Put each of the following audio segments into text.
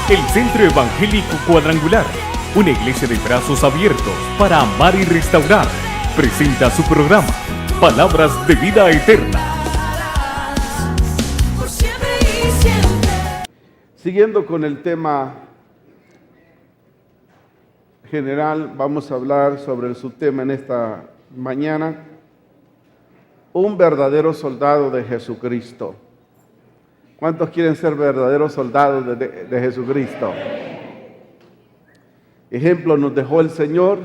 El Centro Evangélico Cuadrangular, una iglesia de brazos abiertos para amar y restaurar, presenta su programa, Palabras de Vida Eterna. Siguiendo con el tema general, vamos a hablar sobre el subtema en esta mañana, un verdadero soldado de Jesucristo. ¿Cuántos quieren ser verdaderos soldados de Jesucristo? Ejemplo nos dejó el Señor.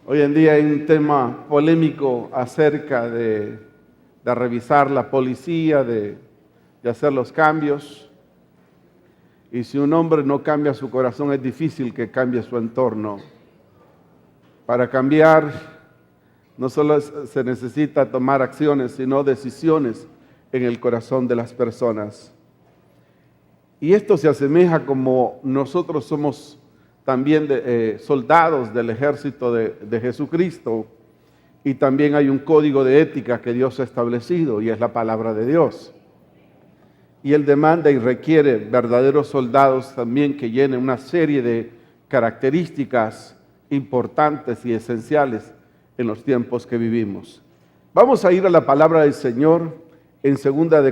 Hoy en día hay un tema polémico acerca de revisar la policía, de hacer los cambios. Y si un hombre no cambia su corazón, es difícil que cambie su entorno. Para cambiar, no solo se necesita tomar acciones, sino decisiones en el corazón de las personas. Y esto se asemeja como nosotros somos también soldados del ejército de Jesucristo, y también hay un código de ética que Dios ha establecido, y es la palabra de Dios. Y Él demanda y requiere verdaderos soldados también que llenen una serie de características importantes y esenciales en los tiempos que vivimos. Vamos a ir a la palabra del Señor en 2 de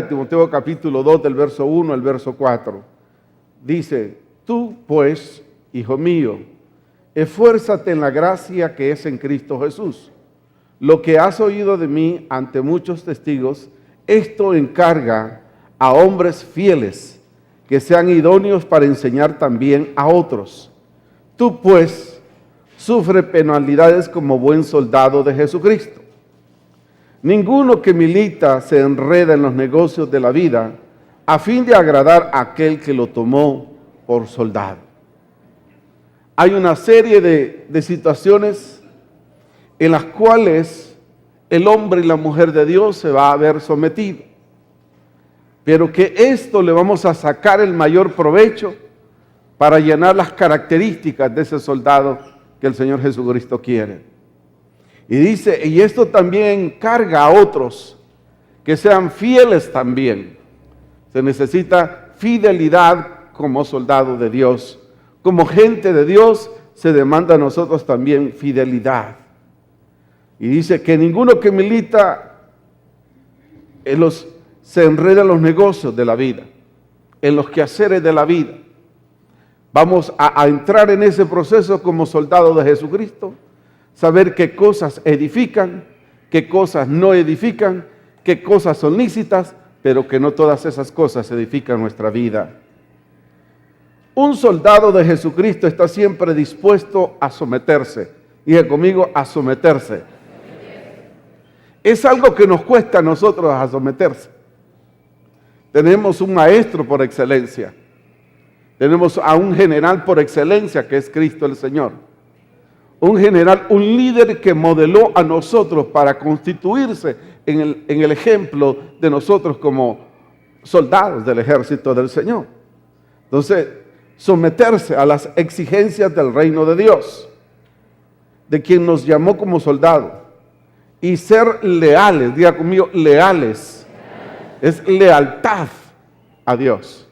Timoteo capítulo 2 del verso 1 al verso 4. Dice: tú pues, hijo mío, esfuérzate en la gracia que es en Cristo Jesús. Lo que has oído de mí ante muchos testigos, esto encarga a hombres fieles que sean idóneos para enseñar también a otros. Tú pues, sufre penalidades como buen soldado de Jesucristo. Ninguno que milita se enreda en los negocios de la vida a fin de agradar a aquel que lo tomó por soldado. Hay una serie de situaciones en las cuales el hombre y la mujer de Dios se va a ver sometido, pero que esto le vamos a sacar el mayor provecho para llenar las características de ese soldado que el Señor Jesucristo quiere. Y dice, y esto también encarga a otros que sean fieles también. Se necesita fidelidad como soldado de Dios. Como gente de Dios se demanda a nosotros también fidelidad. Y dice que ninguno que milita se enreda en los negocios de la vida, en los quehaceres de la vida. Vamos a entrar en ese proceso como soldados de Jesucristo, saber qué cosas edifican, qué cosas no edifican, qué cosas son lícitas, pero que no todas esas cosas edifican nuestra vida. Un soldado de Jesucristo está siempre dispuesto a someterse. Diga conmigo, a someterse. Es algo que nos cuesta a nosotros a someterse. Tenemos un maestro por excelencia. Tenemos a un general por excelencia que es Cristo el Señor. Un general, un líder que modeló a nosotros para constituirse en el ejemplo de nosotros como soldados del ejército del Señor. Entonces, someterse a las exigencias del reino de Dios, de quien nos llamó como soldados, y ser leales, diga conmigo, leales, es lealtad a Dios.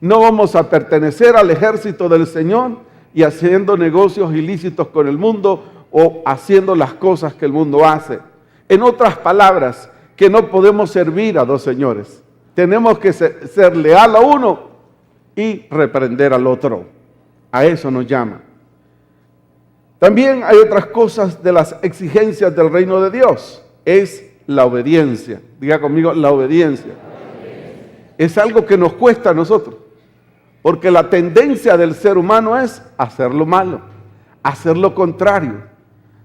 No vamos a pertenecer al ejército del Señor y haciendo negocios ilícitos con el mundo o haciendo las cosas que el mundo hace. En otras palabras, que no podemos servir a dos señores. Tenemos que ser leal a uno y reprender al otro. A eso nos llama. También hay otras cosas de las exigencias del reino de Dios. Es la obediencia. Diga conmigo, la obediencia. Es algo que nos cuesta a nosotros. Porque la tendencia del ser humano es hacer lo malo, hacer lo contrario.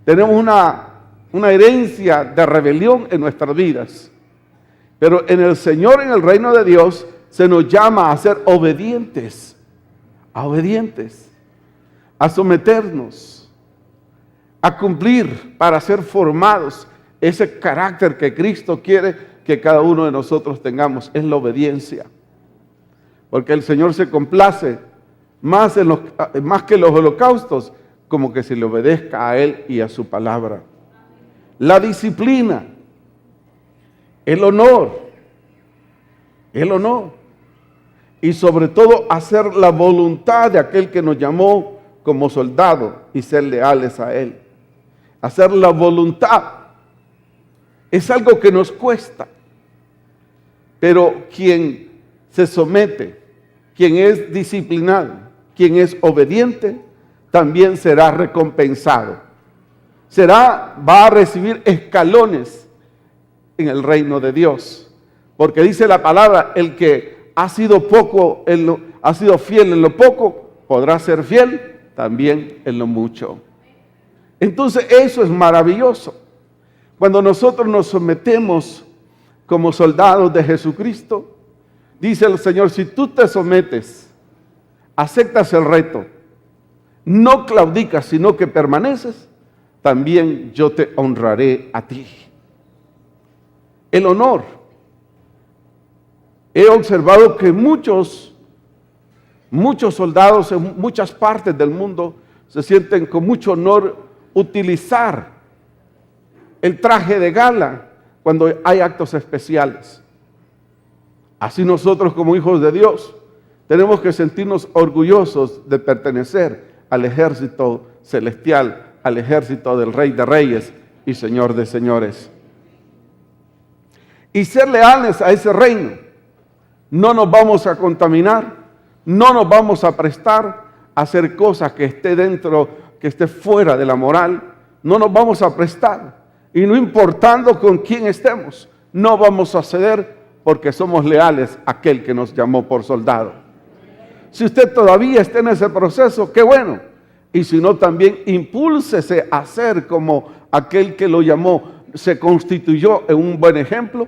Tenemos una herencia de rebelión en nuestras vidas. Pero en el Señor, en el reino de Dios, se nos llama a ser obedientes, a someternos, a cumplir para ser formados. Ese carácter que Cristo quiere que cada uno de nosotros tengamos es la obediencia. Porque el Señor se complace más que los holocaustos, como que se le obedezca a Él y a su palabra. La disciplina, el honor, el honor. Y sobre todo hacer la voluntad de aquel que nos llamó como soldado y ser leales a Él. Hacer la voluntad es algo que nos cuesta. Pero quien se somete, quien es disciplinado, quien es obediente, también será recompensado. Va a recibir escalones en el reino de Dios. Porque dice la palabra, el que ha sido fiel en lo poco, podrá ser fiel también en lo mucho. Entonces eso es maravilloso. Cuando nosotros nos sometemos como soldados de Jesucristo, dice el Señor, si tú te sometes, aceptas el reto, no claudicas, sino que permaneces, también yo te honraré a ti. El honor. He observado que muchos soldados en muchas partes del mundo se sienten con mucho honor utilizar el traje de gala cuando hay actos especiales. Así nosotros como hijos de Dios tenemos que sentirnos orgullosos de pertenecer al ejército celestial, al ejército del Rey de Reyes y Señor de Señores. Y ser leales a ese reino. No nos vamos a contaminar, no nos vamos a prestar a hacer cosas que esté fuera de la moral. No nos vamos a prestar. Y no importando con quién estemos, no vamos a ceder porque somos leales a aquel que nos llamó por soldado. Si usted todavía está en ese proceso, qué bueno. Y si no, también impúlsese a ser como aquel que lo llamó, se constituyó en un buen ejemplo,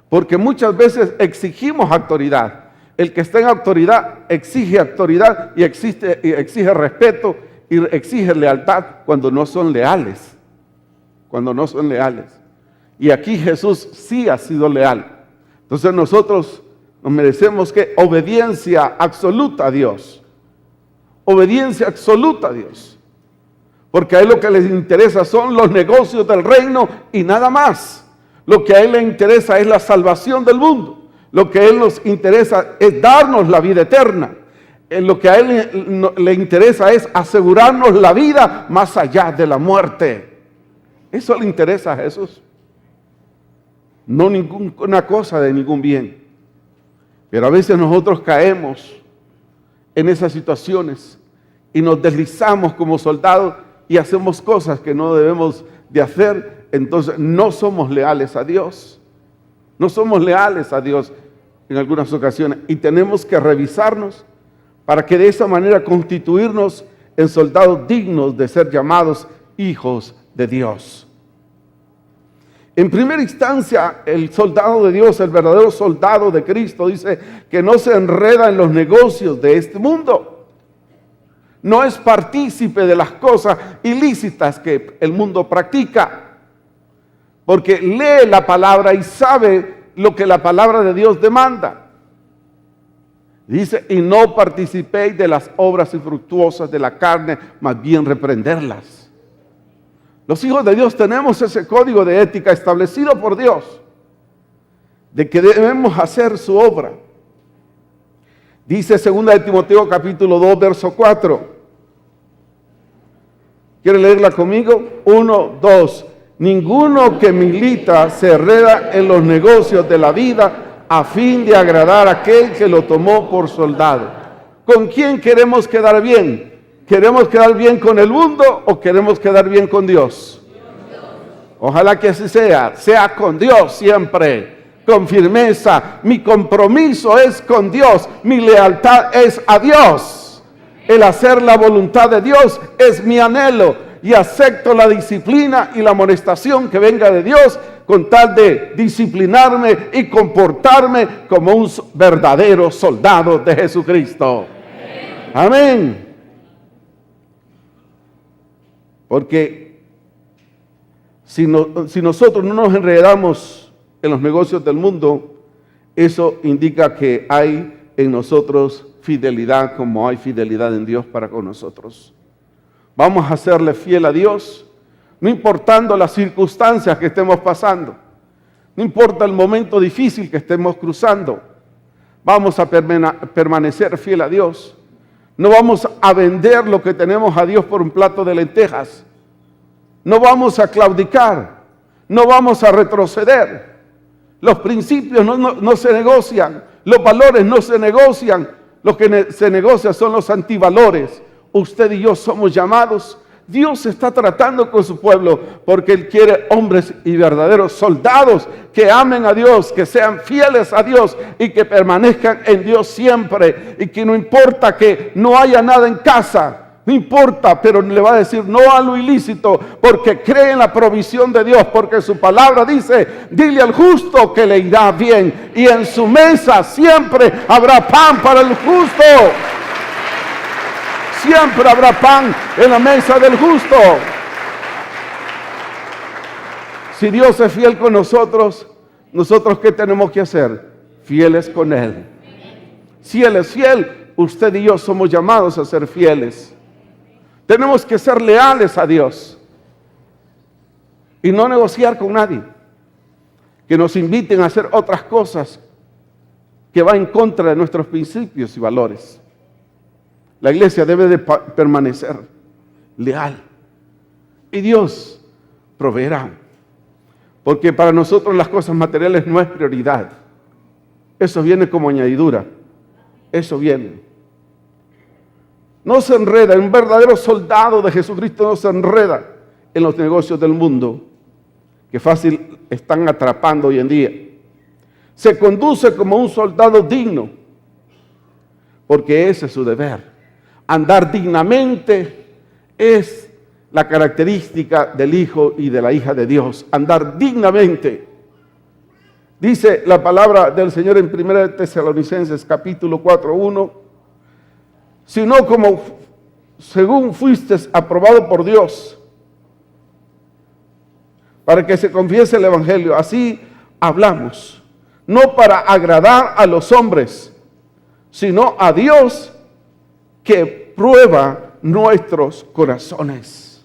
porque muchas veces exigimos autoridad. El que está en autoridad exige autoridad y exige respeto y exige lealtad cuando no son leales. Cuando no son leales. Y aquí Jesús sí ha sido leal. Entonces nosotros nos merecemos que obediencia absoluta a Dios. Obediencia absoluta a Dios. Porque a Él lo que les interesa son los negocios del reino y nada más. Lo que a Él le interesa es la salvación del mundo. Lo que a Él nos interesa es darnos la vida eterna. Lo que a Él le interesa es asegurarnos la vida más allá de la muerte. Eso le interesa a Jesús. No ninguna cosa de ningún bien. Pero a veces nosotros caemos en esas situaciones y nos deslizamos como soldados y hacemos cosas que no debemos de hacer. Entonces no somos leales a Dios. No somos leales a Dios en algunas ocasiones. Y tenemos que revisarnos para que de esa manera constituirnos en soldados dignos de ser llamados hijos de Dios. En primera instancia, el soldado de Dios, el verdadero soldado de Cristo, dice que no se enreda en los negocios de este mundo. No es partícipe de las cosas ilícitas que el mundo practica. Porque lee la palabra y sabe lo que la palabra de Dios demanda. Dice, y no participéis de las obras infructuosas de la carne, más bien reprenderlas. Los hijos de Dios tenemos ese código de ética establecido por Dios, de que debemos hacer su obra. Dice 2 Timoteo capítulo 2, verso 4. ¿Quiere leerla conmigo? 1, 2. Ninguno que milita se enreda en los negocios de la vida a fin de agradar a aquel que lo tomó por soldado. ¿Con quién queremos quedar bien? ¿Queremos quedar bien con el mundo o queremos quedar bien con Dios? Ojalá que así sea con Dios siempre, con firmeza. Mi compromiso es con Dios, mi lealtad es a Dios. El hacer la voluntad de Dios es mi anhelo y acepto la disciplina y la amonestación que venga de Dios con tal de disciplinarme y comportarme como un verdadero soldado de Jesucristo. Amén. Porque si nosotros no nos enredamos en los negocios del mundo, eso indica que hay en nosotros fidelidad como hay fidelidad en Dios para con nosotros. Vamos a serle fiel a Dios, no importando las circunstancias que estemos pasando, no importa el momento difícil que estemos cruzando. vamos a permanecer fiel a Dios. No vamos a vender lo que tenemos a Dios por un plato de lentejas. No vamos a claudicar. No vamos a retroceder. Los principios no se negocian. Los valores no se negocian. Lo que se negocia son los antivalores. Usted y yo somos llamados. Dios está tratando con su pueblo porque Él quiere hombres y verdaderos soldados que amen a Dios, que sean fieles a Dios y que permanezcan en Dios siempre. Y que no importa que no haya nada en casa, no importa, pero le va a decir no a lo ilícito porque cree en la provisión de Dios, porque su palabra dice, dile al justo que le irá bien y en su mesa siempre habrá pan para el justo. Siempre habrá pan en la mesa del justo. Si Dios es fiel con nosotros, ¿nosotros qué tenemos que hacer? Fieles con Él. Si Él es fiel, usted y yo somos llamados a ser fieles. Tenemos que ser leales a Dios y no negociar con nadie que nos inviten a hacer otras cosas que van en contra de nuestros principios y valores. La iglesia debe de permanecer leal y Dios proveerá, porque para nosotros las cosas materiales no es prioridad. Eso viene como añadidura. Eso viene. No se enreda, un verdadero soldado de Jesucristo no se enreda en los negocios del mundo, que fácil están atrapando hoy en día. Se conduce como un soldado digno, porque ese es su deber. Andar dignamente es la característica del hijo y de la hija de Dios. Andar dignamente. Dice la palabra del Señor en 1 Tesalonicenses capítulo 4:1, sino como según fuiste aprobado por Dios, para que se confiese el evangelio. Así hablamos, no para agradar a los hombres, sino a Dios que prueba nuestros corazones.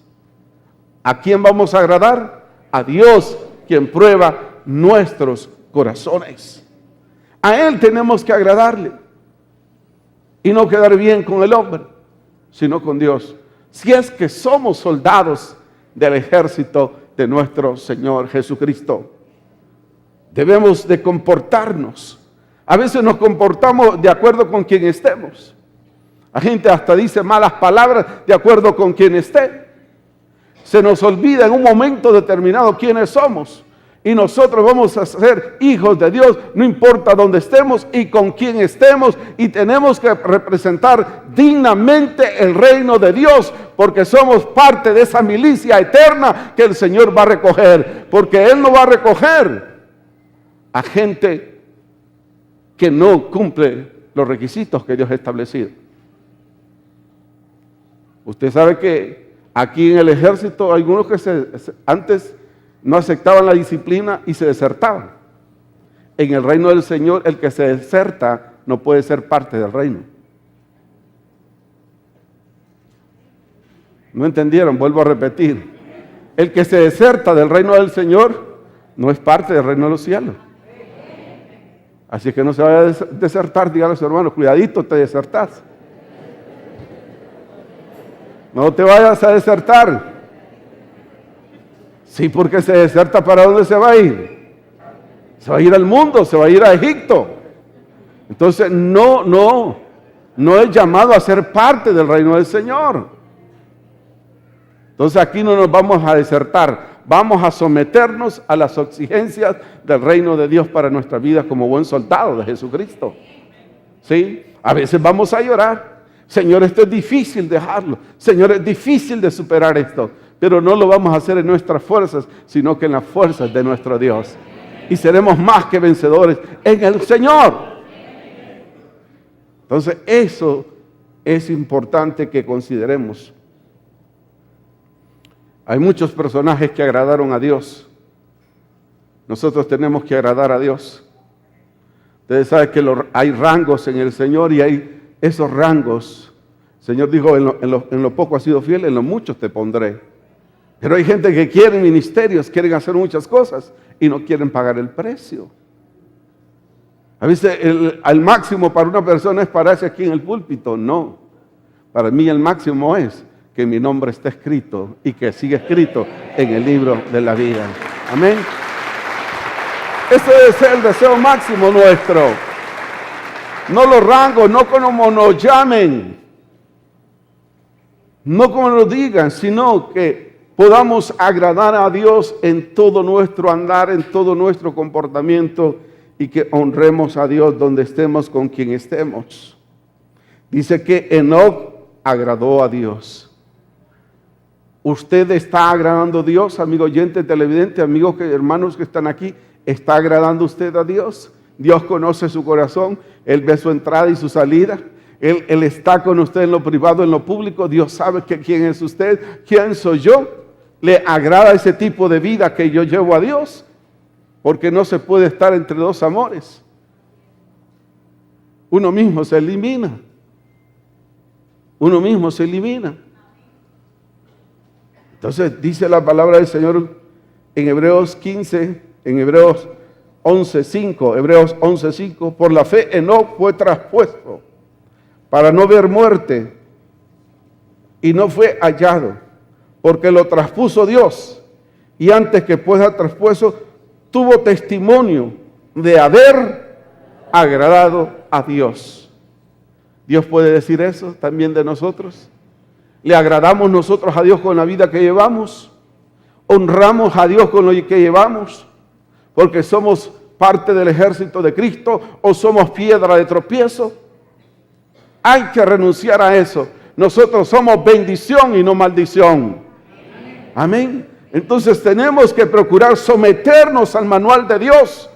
¿A quién vamos a agradar? A Dios, quien prueba nuestros corazones. A Él tenemos que agradarle y no quedar bien con el hombre, sino con Dios. Si es que somos soldados del ejército de nuestro Señor Jesucristo, debemos de comportarnos. A veces nos comportamos de acuerdo con quien estemos. La gente hasta dice malas palabras de acuerdo con quien esté. Se nos olvida en un momento determinado quiénes somos. Y nosotros vamos a ser hijos de Dios, no importa dónde estemos y con quién estemos. Y tenemos que representar dignamente el reino de Dios, porque somos parte de esa milicia eterna que el Señor va a recoger. Porque Él no va a recoger a gente que no cumple los requisitos que Dios ha establecido. Usted sabe que aquí en el ejército hay algunos que antes no aceptaban la disciplina y se desertaban. En el reino del Señor, el que se deserta no puede ser parte del reino. ¿No entendieron? Vuelvo a repetir. El que se deserta del reino del Señor no es parte del reino de los cielos. Así que no se vaya a desertar, dígale a su hermano, cuidadito, te desertás. No te vayas a desertar. Sí, porque se deserta, ¿para dónde se va a ir? Se va a ir al mundo, se va a ir a Egipto. Entonces, no es llamado a ser parte del reino del Señor. Entonces, aquí no nos vamos a desertar. Vamos a someternos a las exigencias del reino de Dios para nuestra vida como buen soldado de Jesucristo. ¿Sí? A veces vamos a llorar. Señor, esto es difícil dejarlo. Señor, es difícil de superar esto. Pero no lo vamos a hacer en nuestras fuerzas, sino que en las fuerzas de nuestro Dios. Y seremos más que vencedores en el Señor. Entonces, eso es importante que consideremos. Hay muchos personajes que agradaron a Dios. Nosotros tenemos que agradar a Dios. Ustedes saben que hay rangos en el Señor y hay esos rangos. El Señor dijo, en lo poco has sido fiel, en lo mucho te pondré. Pero hay gente que quiere ministerios, quieren hacer muchas cosas y no quieren pagar el precio. A veces al máximo para una persona es pararse aquí en el púlpito. No. Para mí el máximo es que mi nombre esté escrito y que siga escrito en el libro de la vida. Amén. Ese debe ser el deseo máximo nuestro. No los rangos, no como nos llamen, no como nos digan, sino que podamos agradar a Dios en todo nuestro andar, en todo nuestro comportamiento, y que honremos a Dios donde estemos, con quien estemos. Dice que Enoc agradó a Dios. ¿Usted está agradando a Dios, amigo oyente, televidente, amigos, hermanos que están aquí? ¿Está agradando usted a Dios? Dios conoce su corazón, Él ve su entrada y su salida. Él está con usted en lo privado, en lo público. Dios sabe quién es usted, quién soy yo. ¿Le agrada ese tipo de vida que yo llevo a Dios? Porque no se puede estar entre dos amores. Uno mismo se elimina. Uno mismo se elimina. Entonces dice la palabra del Señor en Hebreos 15, en Hebreos 11:5, Hebreos 11:5, por la fe Enoc fue traspuesto para no ver muerte y no fue hallado, porque lo traspuso Dios, y antes que fuera traspuesto tuvo testimonio de haber agradado a Dios. Dios puede decir eso también de nosotros. ¿Le agradamos nosotros a Dios con la vida que llevamos? ¿Honramos a Dios con lo que llevamos? Porque somos parte del ejército de Cristo o somos piedra de tropiezo. Hay que renunciar a eso. Nosotros somos bendición y no maldición. Amén. Entonces tenemos que procurar someternos al manual de Dios,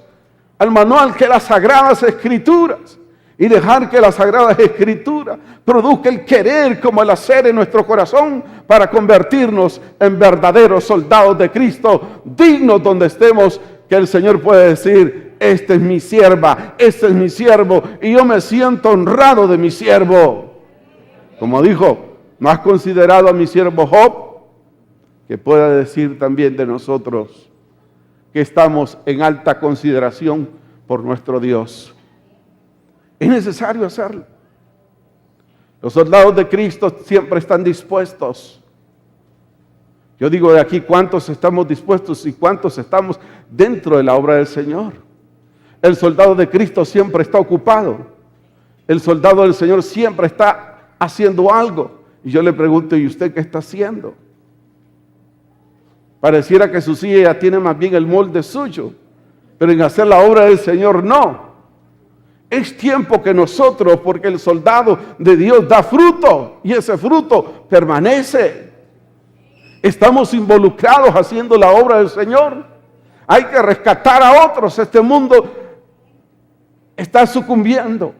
al manual que las Sagradas Escrituras, y dejar que las Sagradas Escrituras produzca el querer como el hacer en nuestro corazón para convertirnos en verdaderos soldados de Cristo, dignos donde estemos, que el Señor puede decir: esta es mi sierva, este es mi siervo, y yo me siento honrado de mi siervo. Como dijo, ¿no has considerado a mi siervo Job? Que pueda decir también de nosotros que estamos en alta consideración por nuestro Dios. Es necesario hacerlo. Los soldados de Cristo siempre están dispuestos. Yo digo de aquí, ¿cuántos estamos dispuestos y cuántos estamos dentro de la obra del Señor? El soldado de Cristo siempre está ocupado. El soldado del Señor siempre está haciendo algo. Y yo le pregunto, ¿y usted qué está haciendo? Pareciera que su silla ya tiene más bien el molde suyo, pero en hacer la obra del Señor no. Es tiempo que nosotros, porque el soldado de Dios da fruto y ese fruto permanece. Estamos involucrados haciendo la obra del Señor. Hay que rescatar a otros. Este mundo está sucumbiendo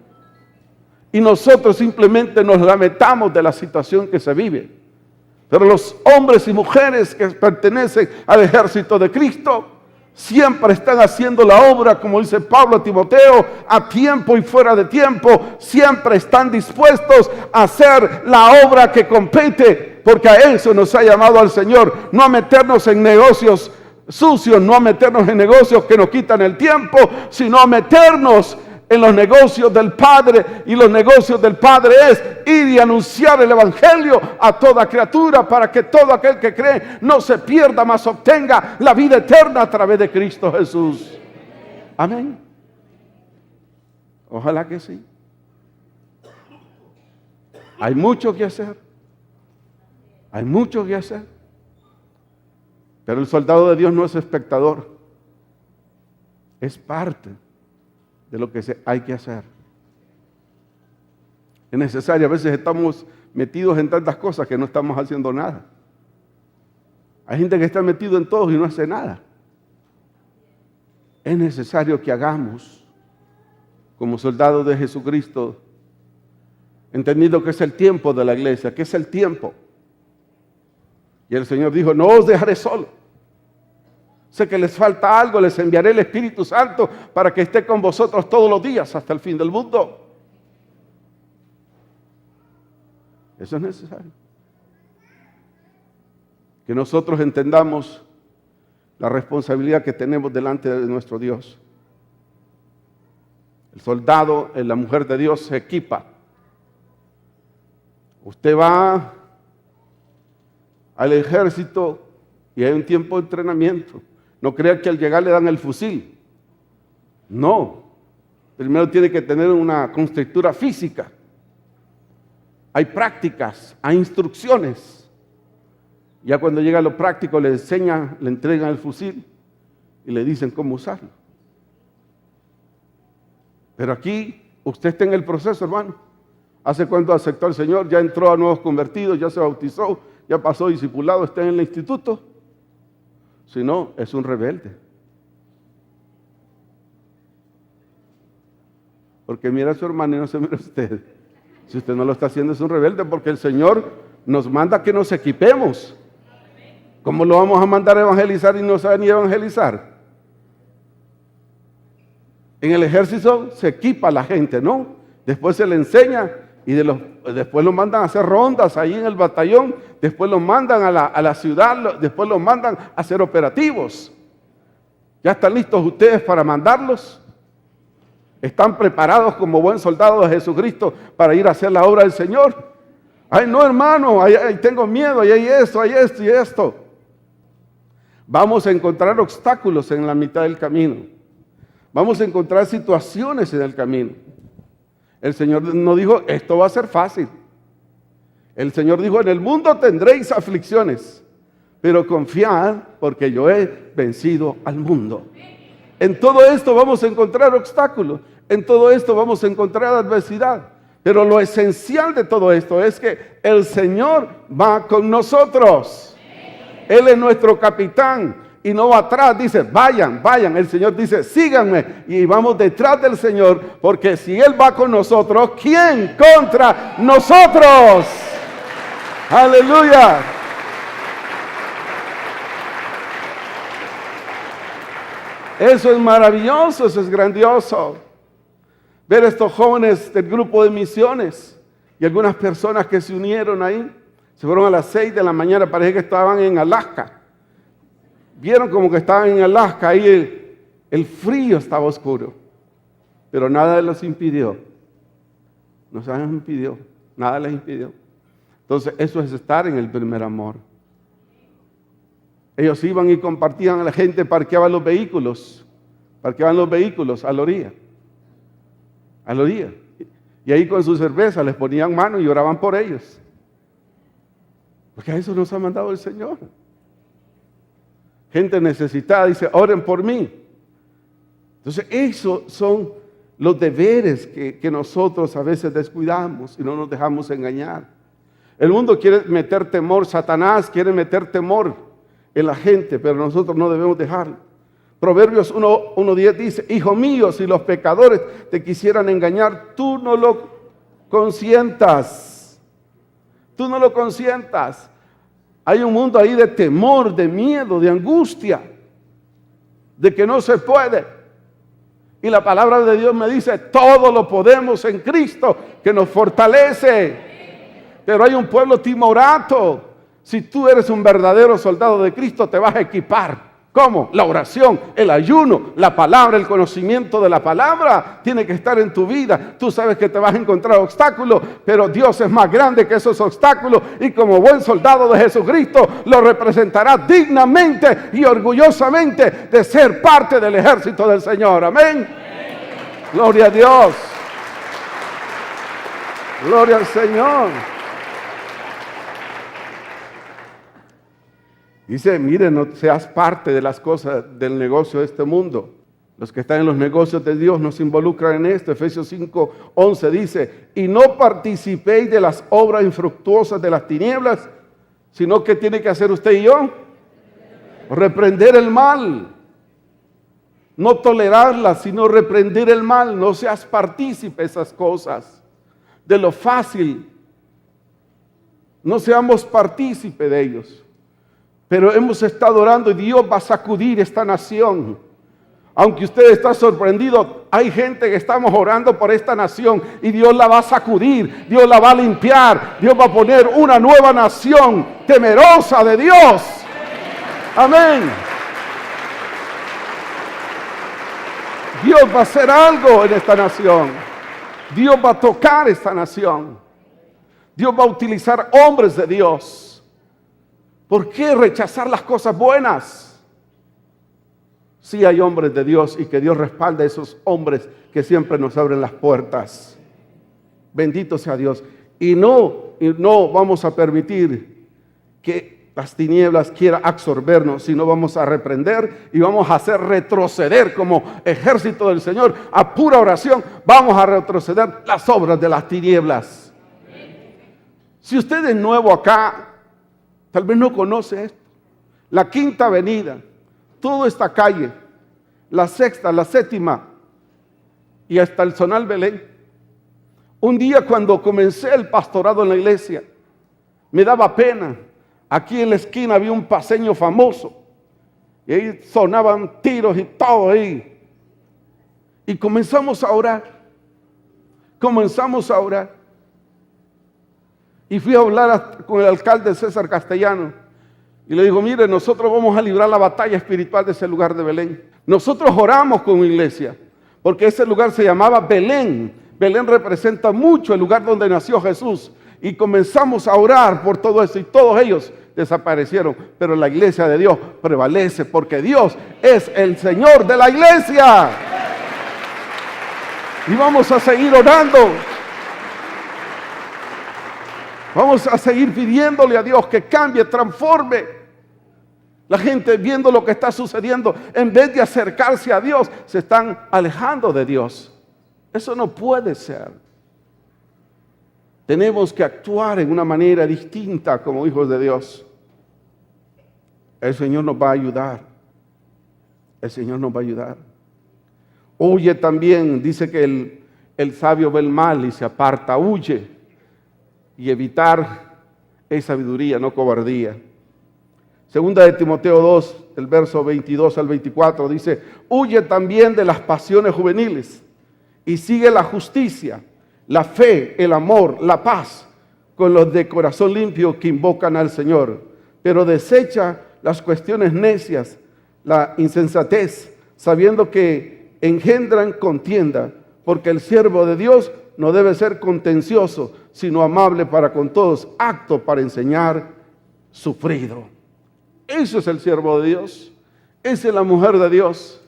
y nosotros simplemente nos lamentamos de la situación que se vive. Pero los hombres y mujeres que pertenecen al ejército de Cristo siempre están haciendo la obra, como dice Pablo a Timoteo, a tiempo y fuera de tiempo. Siempre están dispuestos a hacer la obra que compete, porque a eso nos ha llamado al Señor, no a meternos en negocios sucios, no a meternos en negocios que nos quitan el tiempo, sino a meternos en los negocios del Padre. Y los negocios del Padre es ir y anunciar el Evangelio a toda criatura, para que todo aquel que cree no se pierda, mas obtenga la vida eterna a través de Cristo Jesús. Amén. Ojalá que sí. Hay mucho que hacer. Hay mucho que hacer. Pero el soldado de Dios no es espectador. Es parte de lo que hay que hacer. Es necesario. A veces estamos metidos en tantas cosas que no estamos haciendo nada. Hay gente que está metido en todo y no hace nada. Es necesario que hagamos como soldados de Jesucristo, entendiendo que es el tiempo de la iglesia, que es el tiempo. Y el Señor dijo: no os dejaré solo. Sé que les falta algo, les enviaré el Espíritu Santo para que esté con vosotros todos los días hasta el fin del mundo. Eso es necesario. Que nosotros entendamos la responsabilidad que tenemos delante de nuestro Dios. El soldado, la mujer de Dios se equipa. Usted va al ejército y hay un tiempo de entrenamiento. No crea que al llegar le dan el fusil. No. Primero tiene que tener una constitución física. Hay prácticas, hay instrucciones. Ya cuando llega a lo práctico le enseñan, le entregan el fusil y le dicen cómo usarlo. Pero aquí usted está en el proceso, hermano. ¿Hace cuánto aceptó al Señor? Ya entró a nuevos convertidos, ya se bautizó, ya pasó discipulado, está en el instituto. Si no, es un rebelde. Porque mira a su hermano y no se mira a usted. Si usted no lo está haciendo, es un rebelde, porque el Señor nos manda que nos equipemos. ¿Cómo lo vamos a mandar a evangelizar y no sabe ni evangelizar? En el ejército se equipa a la gente, ¿no? Después se le enseña y después lo mandan a hacer rondas ahí en el batallón, después lo mandan a la ciudad, después lo mandan a hacer operativos. ¿Ya están listos ustedes para mandarlos? ¿Están preparados como buen soldado de Jesucristo para ir a hacer la obra del Señor? Ay, no, hermano, ahí tengo miedo, ahí hay esto y esto. Vamos a encontrar obstáculos en la mitad del camino. Vamos a encontrar situaciones en el camino. El Señor no dijo, esto va a ser fácil. El Señor dijo, en el mundo tendréis aflicciones, pero confiad porque yo he vencido al mundo. En todo esto vamos a encontrar obstáculos. En todo esto vamos a encontrar adversidad. Pero lo esencial de todo esto es que el Señor va con nosotros. Él es nuestro capitán. Y no va atrás, dice, vayan. El Señor dice, síganme. Y vamos detrás del Señor, porque si Él va con nosotros, ¿quién contra nosotros? Aleluya. Eso es maravilloso, eso es grandioso. Ver a estos jóvenes del grupo de misiones y algunas personas que se unieron ahí, se fueron a las 6 de la mañana, parece que estaban en Alaska. Vieron como que estaban en Alaska, ahí el frío estaba oscuro, pero nada les impidió. No se les impidió, nada les impidió. Entonces eso es estar en el primer amor. Ellos iban y compartían, a la gente parqueaban los vehículos a la orilla. Y ahí con su cerveza les ponían mano y oraban por ellos. Porque a eso nos ha mandado el Señor. Gente necesitada dice, oren por mí. Entonces esos son los deberes que nosotros a veces descuidamos y no nos dejamos engañar. El mundo quiere meter temor, Satanás quiere meter temor en la gente, pero nosotros no debemos dejarlo. Proverbios 1:10 dice, hijo mío, si los pecadores te quisieran engañar, tú no lo consientas. Tú no lo consientas. Hay un mundo ahí de temor, de miedo, de angustia, de que no se puede. Y la palabra de Dios me dice, todo lo podemos en Cristo que nos fortalece. Pero hay un pueblo timorato. Si tú eres un verdadero soldado de Cristo, te vas a equipar. ¿Cómo? La oración, el ayuno, la palabra, el conocimiento de la palabra tiene que estar en tu vida. Tú sabes que te vas a encontrar obstáculos, pero Dios es más grande que esos obstáculos y como buen soldado de Jesucristo lo representará dignamente y orgullosamente de ser parte del ejército del Señor. Amén. Gloria a Dios. Gloria al Señor. Dice, miren, no seas parte de las cosas del negocio de este mundo. Los que están en los negocios de Dios no se involucran en esto. Efesios 5:11 dice, y no participéis de las obras infructuosas de las tinieblas, sino que tiene que hacer usted y yo, reprender el mal. No tolerarlas, sino reprender el mal. No seas partícipe de esas cosas, de lo fácil. No seamos partícipe de ellos. Pero hemos estado orando y Dios va a sacudir esta nación. Aunque usted está sorprendido, hay gente que estamos orando por esta nación y Dios la va a sacudir, Dios la va a limpiar, Dios va a poner una nueva nación temerosa de Dios. Amén. Dios va a hacer algo en esta nación. Dios va a tocar esta nación. Dios va a utilizar hombres de Dios. ¿Por qué rechazar las cosas buenas? Sí hay hombres de Dios y que Dios respalde a esos hombres que siempre nos abren las puertas. Bendito sea Dios. Y no vamos a permitir que las tinieblas quieran absorbernos, sino vamos a reprender y vamos a hacer retroceder como ejército del Señor. A pura oración vamos a retroceder las obras de las tinieblas. Si usted es nuevo acá, tal vez no conoce esto. La Quinta Avenida, toda esta calle, la Sexta, la Séptima y hasta el Zonal Belén. Un día cuando comencé el pastorado en la iglesia, me daba pena. Aquí en la esquina había un paseño famoso y ahí sonaban tiros y todo ahí. Y comenzamos a orar. Y fui a hablar con el alcalde César Castellano. Y le digo, mire, nosotros vamos a librar la batalla espiritual de ese lugar de Belén. Nosotros oramos con una iglesia, porque ese lugar se llamaba Belén. Belén representa mucho el lugar donde nació Jesús. Y comenzamos a orar por todo eso y todos ellos desaparecieron. Pero la iglesia de Dios prevalece porque Dios es el Señor de la iglesia. Y vamos a seguir orando. Vamos a seguir pidiéndole a Dios que cambie, transforme. La gente viendo lo que está sucediendo, en vez de acercarse a Dios, se están alejando de Dios. Eso no puede ser. Tenemos que actuar en una manera distinta como hijos de Dios. El Señor nos va a ayudar. El Señor nos va a ayudar. Huye también, dice que el sabio ve el mal y se aparta, huye. Y evitar es sabiduría, no cobardía. Segunda de Timoteo 2, el verso 22 al 24, dice, huye también de las pasiones juveniles y sigue la justicia, la fe, el amor, la paz, con los de corazón limpio que invocan al Señor. Pero desecha las cuestiones necias, la insensatez, sabiendo que engendran contienda, porque el siervo de Dios no debe ser contencioso, sino amable para con todos, apto para enseñar, sufrido. Eso es el siervo de Dios. Esa es la mujer de Dios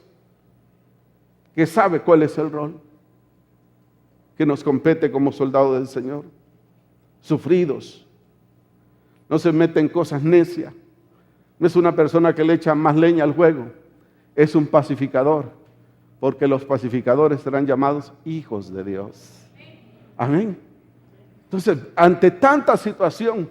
que sabe cuál es el rol que nos compete como soldado del Señor. Sufridos. No se mete en cosas necias. No es una persona que le echa más leña al fuego. Es un pacificador, porque los pacificadores serán llamados hijos de Dios. Amén. Entonces, ante tanta situación,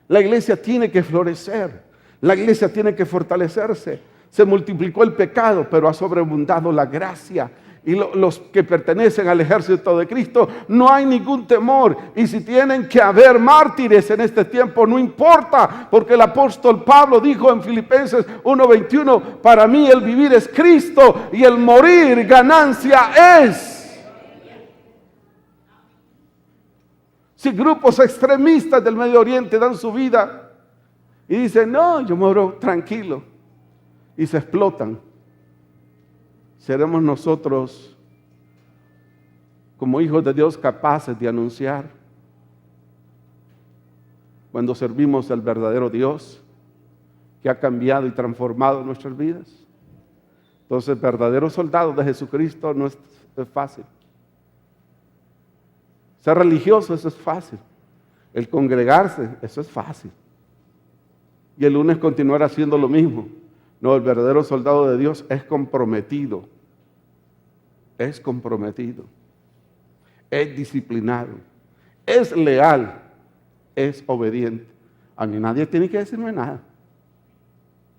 la iglesia tiene que florecer. La iglesia tiene que fortalecerse. Se multiplicó el pecado, pero ha sobreabundado la gracia. Y los que pertenecen al ejército de Cristo, no hay ningún temor. Y si tienen que haber mártires en este tiempo, no importa, porque el apóstol Pablo dijo en Filipenses 1:21, para mí el vivir es Cristo y el morir ganancia es. Si grupos extremistas del Medio Oriente dan su vida y dicen, no, yo muero tranquilo, y se explotan, seremos nosotros como hijos de Dios capaces de anunciar cuando servimos al verdadero Dios que ha cambiado y transformado nuestras vidas. Entonces, verdadero soldado de Jesucristo no es fácil. Ser religioso, eso es fácil. El congregarse, eso es fácil. Y el lunes continuar haciendo lo mismo. No, el verdadero soldado de Dios es comprometido. Es comprometido. Es disciplinado. Es leal. Es obediente. A mí nadie tiene que decirme nada.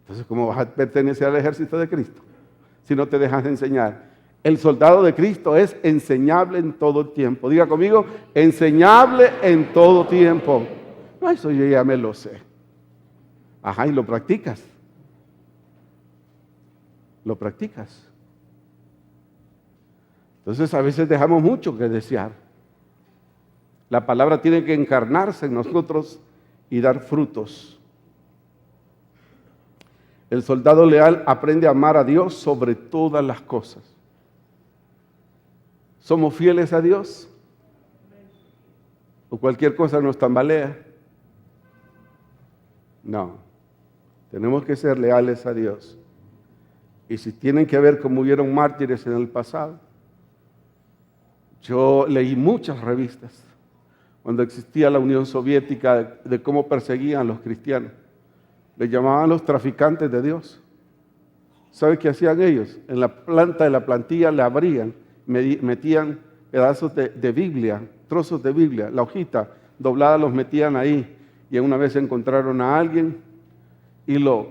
Entonces, ¿cómo vas a pertenecer al ejército de Cristo si no te dejas de enseñar? El soldado de Cristo es enseñable en todo el tiempo. Diga conmigo, enseñable en todo tiempo. No, eso yo ya me lo sé. Ajá, y lo practicas. Lo practicas. Entonces a veces dejamos mucho que desear. La palabra tiene que encarnarse en nosotros y dar frutos. El soldado leal aprende a amar a Dios sobre todas las cosas. ¿Somos fieles a Dios? ¿O cualquier cosa nos tambalea? No, tenemos que ser leales a Dios. Y si tienen que ver como hubieron mártires en el pasado, yo leí muchas revistas cuando existía la Unión Soviética de cómo perseguían a los cristianos. Les llamaban los traficantes de Dios. ¿Sabe qué hacían ellos? En la planta de la plantilla le abrían, metían pedazos de Biblia, trozos de Biblia, la hojita doblada los metían ahí. Y una vez encontraron a alguien y lo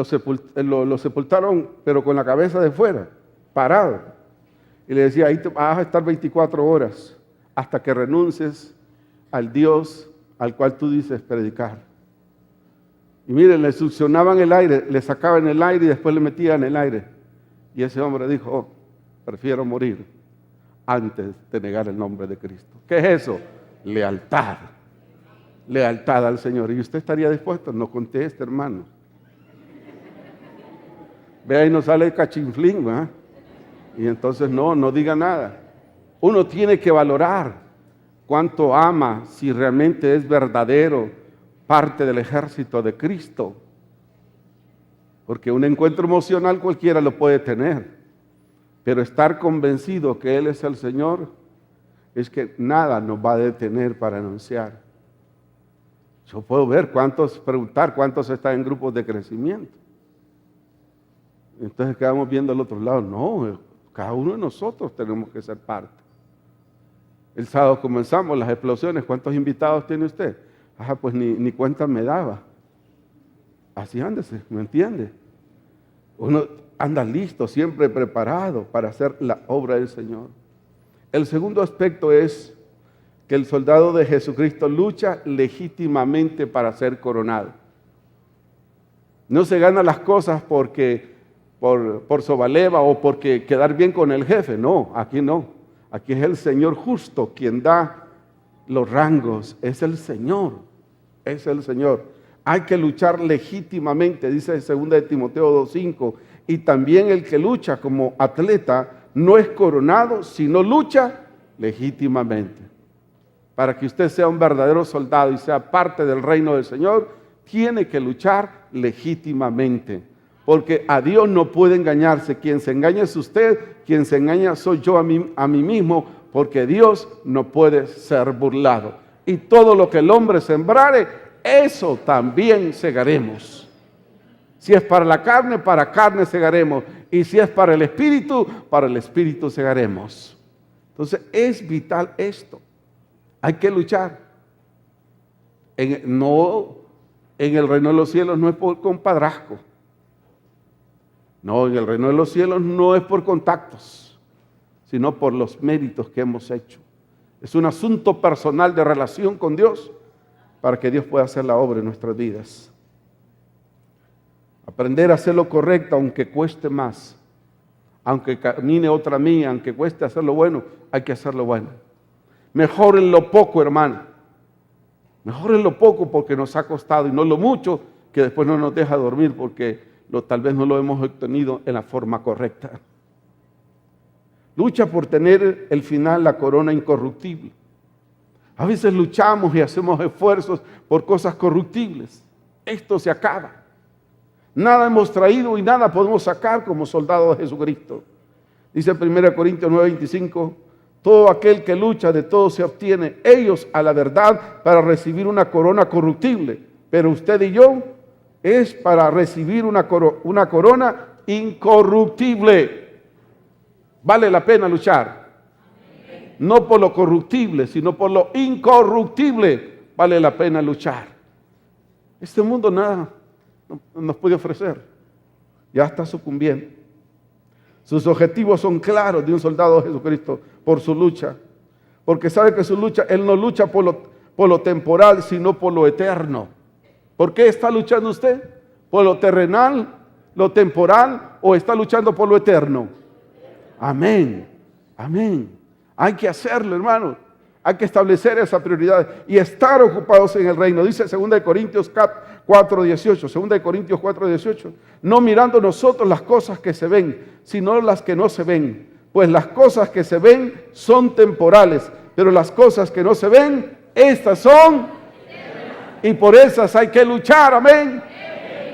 sepultaron, pero con la cabeza de fuera, parado. Y le decía, ahí vas a estar 24 horas hasta que renuncies al Dios al cual tú dices predicar. Y miren, le succionaban el aire, le sacaban el aire y después le metían el aire. Y ese hombre dijo, oh, prefiero morir antes de negar el nombre de Cristo. ¿Qué es eso? Lealtad. Lealtad al Señor. ¿Y usted estaría dispuesto? No conteste, hermano. Ve ahí, no sale el cachinflín, ¿verdad? Y entonces no diga nada. Uno tiene que valorar cuánto ama, si realmente es verdadero, parte del ejército de Cristo. Porque un encuentro emocional cualquiera lo puede tener, pero estar convencido que Él es el Señor, es que nada nos va a detener para anunciar. Yo puedo ver preguntar cuántos están en grupos de crecimiento. Entonces quedamos viendo al otro lado. No, cada uno de nosotros tenemos que ser parte. El sábado comenzamos las explosiones. ¿Cuántos invitados tiene usted? Pues ni cuenta me daba. Así ándese, ¿me entiende? Uno anda listo, siempre preparado para hacer la obra del Señor. El segundo aspecto es que el soldado de Jesucristo lucha legítimamente para ser coronado. No se gana las cosas por sobaleva o porque quedar bien con el jefe. No, aquí no. Aquí es el Señor justo quien da los rangos. Es el Señor. Es el Señor. Hay que luchar legítimamente, dice 2 de Timoteo 2:5. Y también el que lucha como atleta no es coronado, sino lucha legítimamente. Para que usted sea un verdadero soldado y sea parte del reino del Señor, tiene que luchar legítimamente. Porque a Dios no puede engañarse. Quien se engaña es usted, quien se engaña soy yo a mí mismo, porque Dios no puede ser burlado. Y todo lo que el hombre sembrare, eso también segaremos. Si es para la carne segaremos. Y si es para el espíritu segaremos. Entonces es vital esto. Hay que luchar. En el reino de los cielos no es por compadrazgo. No, en el reino de los cielos no es por contactos, sino por los méritos que hemos hecho. Es un asunto personal de relación con Dios para que Dios pueda hacer la obra en nuestras vidas. Aprender a hacer lo correcto aunque cueste más, aunque camine otra mía, aunque cueste hacer lo bueno, hay que hacer lo bueno. Mejor en lo poco, hermano. Mejor en lo poco porque nos ha costado y no lo mucho que después no nos deja dormir porque tal vez no lo hemos obtenido en la forma correcta. Lucha por tener el final, la corona incorruptible. A veces luchamos y hacemos esfuerzos por cosas corruptibles. Esto se acaba. Nada hemos traído y nada podemos sacar como soldados de Jesucristo. Dice 1 Corintios 9:25, todo aquel que lucha de todo se obtiene, ellos a la verdad para recibir una corona corruptible, pero usted y yo es para recibir una corona incorruptible. Vale la pena luchar. No por lo corruptible, sino por lo incorruptible vale la pena luchar. Este mundo nada nos puede ofrecer. Ya está sucumbiendo. Sus objetivos son claros de un soldado de Jesucristo por su lucha. Porque sabe que su lucha, él no lucha por lo temporal, sino por lo eterno. ¿Por qué está luchando usted? ¿Por lo terrenal, lo temporal o está luchando por lo eterno? Amén. Amén. Hay que hacerlo, hermano. Hay que establecer esa prioridad y estar ocupados en el reino. Dice 2 Corintios 4:18. 2 Corintios 4:18. No mirando nosotros las cosas que se ven, sino las que no se ven. Pues las cosas que se ven son temporales, pero las cosas que no se ven, estas son, y por esas hay que luchar, amén.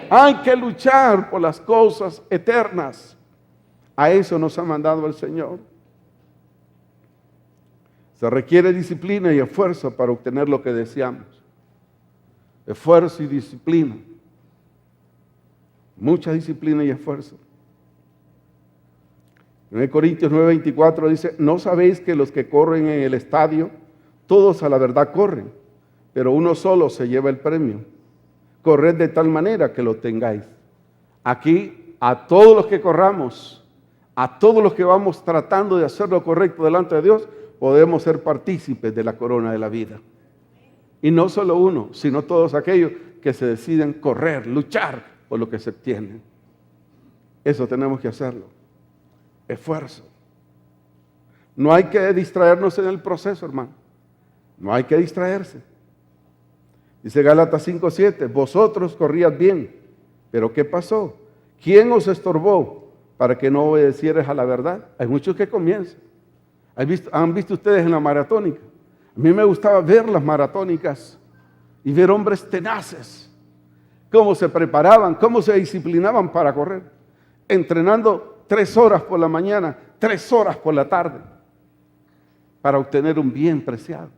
Hay que luchar por las cosas eternas. A eso nos ha mandado el Señor. Se requiere disciplina y esfuerzo para obtener lo que deseamos. Esfuerzo y disciplina. Mucha disciplina y esfuerzo. 1 Corintios 9:24 dice, ¿no sabéis que los que corren en el estadio, todos a la verdad corren, pero uno solo se lleva el premio? Corred de tal manera que lo tengáis. Aquí, a todos los que corramos, a todos los que vamos tratando de hacer lo correcto delante de Dios, podemos ser partícipes de la corona de la vida. Y no solo uno, sino todos aquellos que se deciden correr, luchar por lo que se tiene. Eso tenemos que hacerlo. Esfuerzo. No hay que distraernos en el proceso, hermano. No hay que distraerse. Dice Gálatas 5:7, vosotros corrías bien, pero ¿qué pasó? ¿Quién os estorbó para que no obedecieras a la verdad? Hay muchos que comienzan. ¿Han visto ustedes en la maratónica? A mí me gustaba ver las maratónicas y ver hombres tenaces, cómo se preparaban, cómo se disciplinaban para correr, entrenando 3 horas por la mañana, 3 horas por la tarde, para obtener un bien preciado.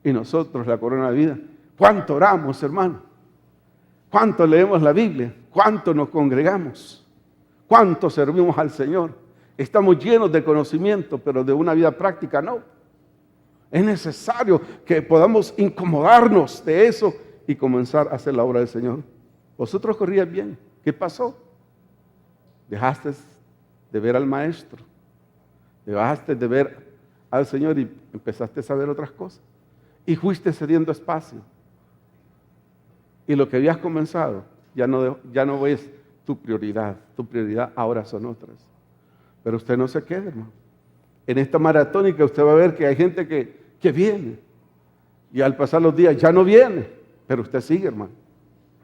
Y nosotros, la corona de vida, ¿cuánto oramos, hermano? ¿Cuánto leemos la Biblia? ¿Cuánto nos congregamos? ¿Cuánto servimos al Señor? Estamos llenos de conocimiento, pero de una vida práctica no. Es necesario que podamos incomodarnos de eso y comenzar a hacer la obra del Señor. Vosotros corríais bien. ¿Qué pasó? Dejaste de ver al Maestro. Dejaste de ver al Señor y empezaste a ver otras cosas. Y fuiste cediendo espacio. Y lo que habías comenzado ya no es tu prioridad. Tu prioridad ahora son otras. Pero usted no se quede, hermano. En esta maratónica usted va a ver que hay gente que viene. Y al pasar los días ya no viene. Pero usted sigue, hermano.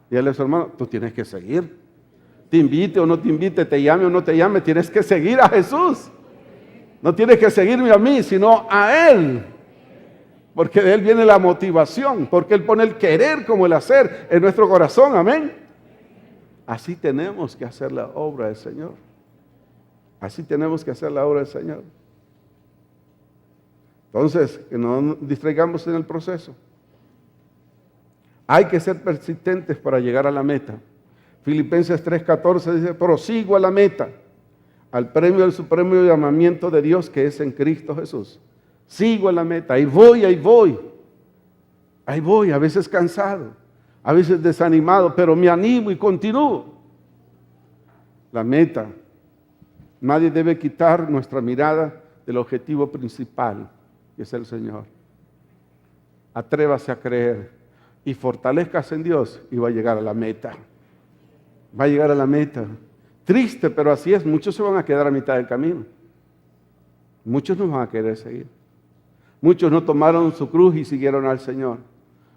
Dígale a su hermano, tú tienes que seguir. Te invite o no te invite, te llame o no te llame, tienes que seguir a Jesús. No tienes que seguirme a mí, sino a Él. Porque de Él viene la motivación, porque Él pone el querer como el hacer en nuestro corazón, amén. Así tenemos que hacer la obra del Señor. Así tenemos que hacer la obra del Señor. Entonces, que no nos distraigamos en el proceso. Hay que ser persistentes para llegar a la meta. Filipenses 3:14 dice, prosigo a la meta, al premio del supremo llamamiento de Dios que es en Cristo Jesús. Sigo a la meta, ahí voy, a veces cansado, a veces desanimado, pero me animo y continúo. La meta, nadie debe quitar nuestra mirada del objetivo principal, que es el Señor. Atrévase a creer y fortalezcase en Dios y va a llegar a la meta. Va a llegar a la meta. Triste, pero así es. Muchos se van a quedar a mitad del camino. Muchos no van a querer seguir. Muchos no tomaron su cruz y siguieron al Señor.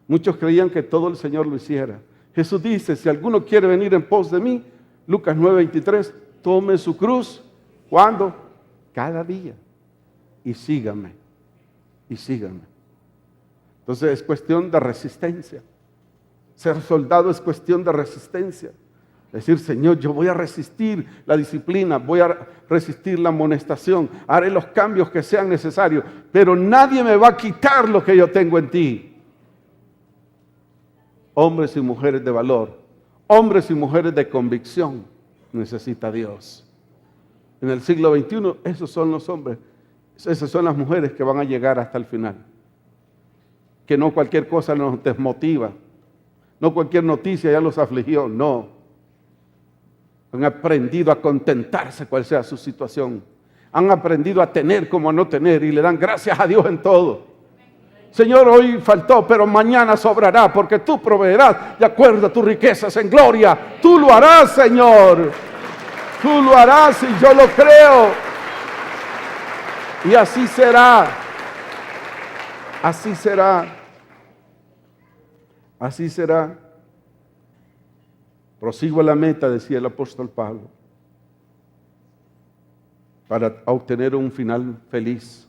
Muchos creían que todo el Señor lo hiciera. Jesús dice, si alguno quiere venir en pos de mí, Lucas 9:23, tome su cruz. ¿Cuándo? Cada día. Y sígame. Y sígame. Entonces es cuestión de resistencia. Ser soldado es cuestión de resistencia. Decir, Señor, yo voy a resistir la disciplina, voy a resistir la amonestación, haré los cambios que sean necesarios, pero nadie me va a quitar lo que yo tengo en ti. Hombres y mujeres de valor, hombres y mujeres de convicción, necesita Dios. En el siglo XXI, esos son los hombres, esas son las mujeres que van a llegar hasta el final. Que no cualquier cosa nos desmotiva, no cualquier noticia ya los afligió, no. Han aprendido a contentarse cual sea su situación. Han aprendido a tener como a no tener y le dan gracias a Dios en todo. Señor, hoy faltó, pero mañana sobrará porque tú proveerás de acuerdo a tus riquezas en gloria. Tú lo harás, Señor. Tú lo harás y yo lo creo. Y así será. Así será. Así será. Prosigo a la meta, decía el apóstol Pablo. para obtener un final feliz.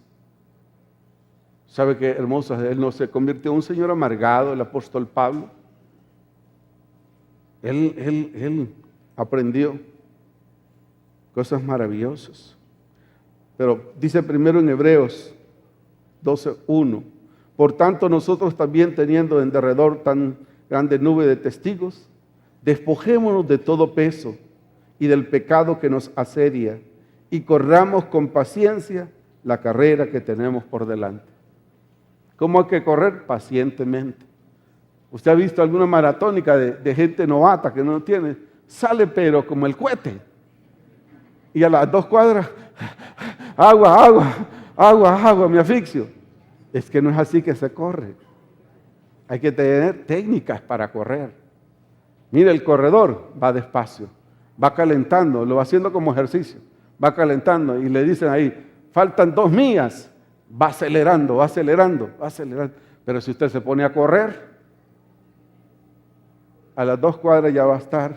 ¿Sabe qué hermoso? Él no se convirtió en un señor amargado, el apóstol Pablo. Él aprendió cosas maravillosas. Pero dice primero en Hebreos 12:1, por tanto nosotros también teniendo en derredor tan grande nube de testigos, despojémonos de todo peso y del pecado que nos asedia y corramos con paciencia la carrera que tenemos por delante. ¿Cómo hay que correr? Pacientemente. ¿Usted ha visto alguna maratónica de gente novata que no tiene? Sale pero como el cohete. Y a las 2 cuadras, agua, me asfixio. Es que no es así que se corre. Hay que tener técnicas para correr. Mire, el corredor va despacio, va calentando, lo va haciendo como ejercicio. Va calentando y le dicen ahí, faltan 2 millas. Va acelerando. Pero si usted se pone a correr, a las 2 cuadras ya va a estar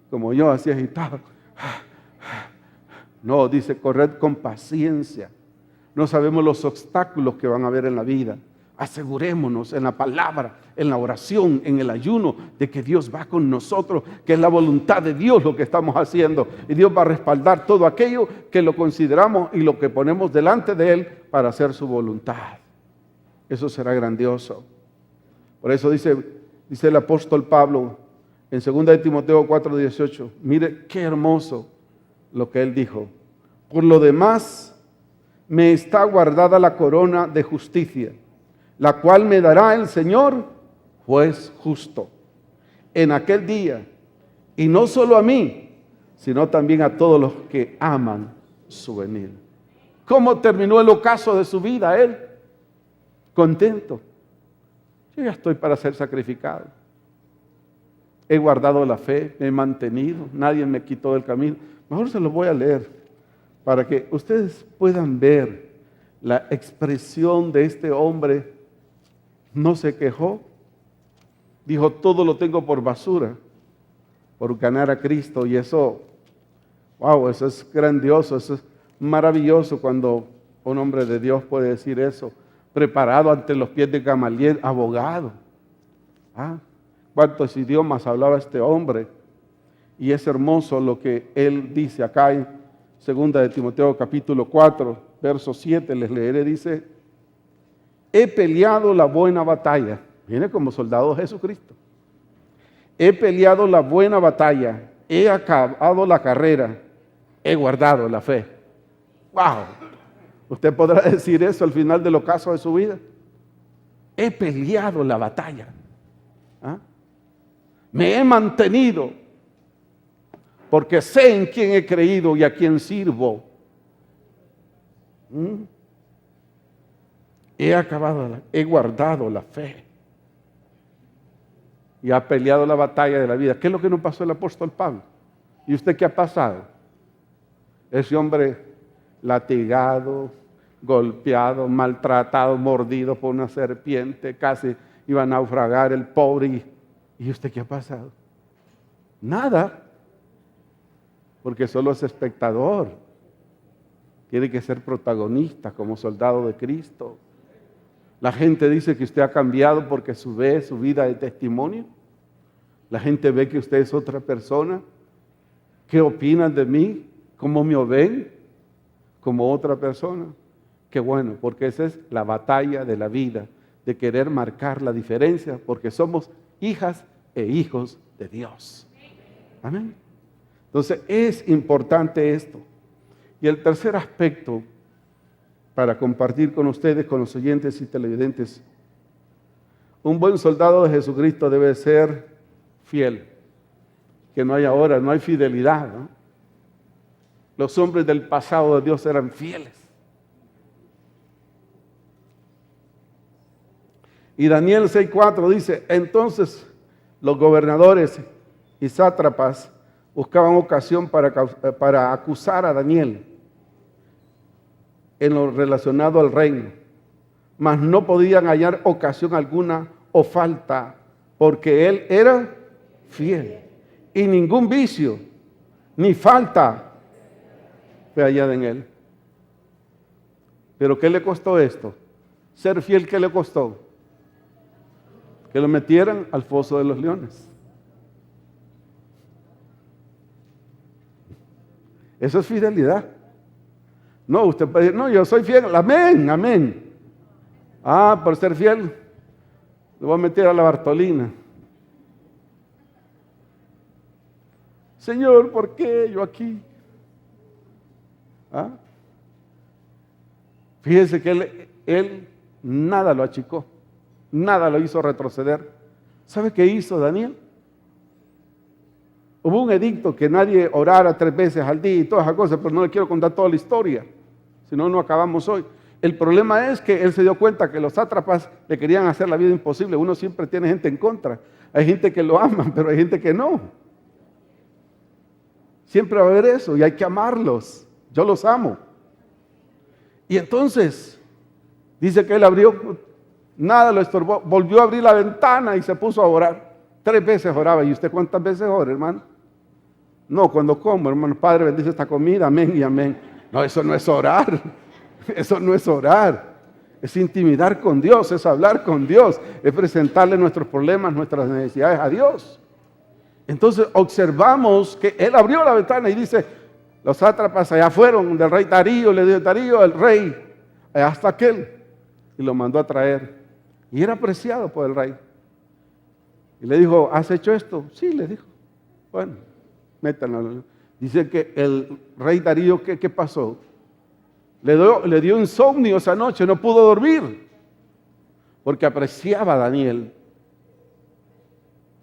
como yo, así agitado. No, dice corred con paciencia. No sabemos los obstáculos que van a haber en la vida. Asegurémonos en la palabra, en la oración, en el ayuno, de que Dios va con nosotros, que es la voluntad de Dios lo que estamos haciendo. Y Dios va a respaldar todo aquello que lo consideramos y lo que ponemos delante de Él para hacer su voluntad. Eso será grandioso. Por eso dice el apóstol Pablo en 2 de Timoteo 4:18, mire qué hermoso lo que él dijo. Por lo demás, me está guardada la corona de justicia, la cual me dará el Señor, juez justo, en aquel día, y no solo a mí, sino también a todos los que aman su venida. ¿Cómo terminó el ocaso de su vida él? Contento. Yo ya estoy para ser sacrificado. He guardado la fe, me he mantenido, nadie me quitó del camino. Mejor se los voy a leer para que ustedes puedan ver la expresión de este hombre. No se quejó, dijo, todo lo tengo por basura, por ganar a Cristo. Y eso, wow, eso es grandioso, eso es maravilloso cuando un hombre de Dios puede decir eso, preparado ante los pies de Gamaliel, abogado. ¿Cuántos idiomas hablaba este hombre? Y es hermoso lo que él dice acá en 2 de Timoteo capítulo 4, verso 7, les leeré, dice, he peleado la buena batalla. Viene como soldado de Jesucristo. He peleado la buena batalla, he acabado la carrera, he guardado la fe. ¡Wow! ¿Usted podrá decir eso al final del ocaso de su vida? He peleado la batalla. Me he mantenido porque sé en quién he creído y a quién sirvo. He guardado la fe y ha peleado la batalla de la vida. ¿Qué es lo que nos pasó el apóstol Pablo? ¿Y usted qué ha pasado? Ese hombre latigado, golpeado, maltratado, mordido por una serpiente, casi iba a naufragar el pobre. ¿Y usted qué ha pasado? Nada, porque solo es espectador. Tiene que ser protagonista como soldado de Cristo. La gente dice que usted ha cambiado porque ve su vida de testimonio. La gente ve que usted es otra persona. ¿Qué opinan de mí? ¿Cómo me ven? Como otra persona. Qué bueno, porque esa es la batalla de la vida, de querer marcar la diferencia, porque somos hijas e hijos de Dios. Amén. Entonces es importante esto. Y el tercer aspecto para compartir con ustedes, con los oyentes y televidentes, un buen soldado de Jesucristo debe ser fiel. Que no hay ahora, no hay fidelidad, ¿no? Los hombres del pasado de Dios eran fieles. Y Daniel 6:4 dice, entonces los gobernadores y sátrapas buscaban ocasión para acusar a Daniel en lo relacionado al reino, mas no podían hallar ocasión alguna o falta, porque él era fiel y ningún vicio ni falta fue hallada en él. ¿Pero qué le costó esto? Ser fiel, ¿qué le costó? Que lo metieran al foso de los leones. Eso es fidelidad. No, usted puede decir, no, yo soy fiel. Amén, amén. Por ser fiel, lo voy a meter a la Bartolina. Señor, ¿por qué yo aquí? Fíjese que él nada lo achicó, nada lo hizo retroceder. ¿Sabe qué hizo Daniel? Hubo un edicto que nadie orara 3 veces al día y todas esas cosas, pero no le quiero contar toda la historia, si no, no acabamos hoy. El problema es que él se dio cuenta que los sátrapas le querían hacer la vida imposible. Uno siempre tiene gente en contra. Hay gente que lo ama, pero hay gente que no. Siempre va a haber eso y hay que amarlos. Yo los amo. Y entonces, dice que él abrió, nada lo estorbó, volvió a abrir la ventana y se puso a orar. 3 veces oraba. ¿Y usted cuántas veces ora, hermano? No, cuando como, hermano, Padre, bendice esta comida, amén y amén. No, eso no es orar. Eso no es orar. Es intimidar con Dios, es hablar con Dios, es presentarle nuestros problemas, nuestras necesidades a Dios. Entonces observamos que él abrió la ventana y dice, los sátrapas allá fueron del rey Darío, le dio Darío al rey, hasta aquel, y lo mandó a traer. Y era apreciado por el rey. Y le dijo, ¿has hecho esto? Sí, le dijo. Bueno, métanlo. Dice que el rey Darío, ¿qué pasó? Le dio insomnio esa noche, no pudo dormir, porque apreciaba a Daniel.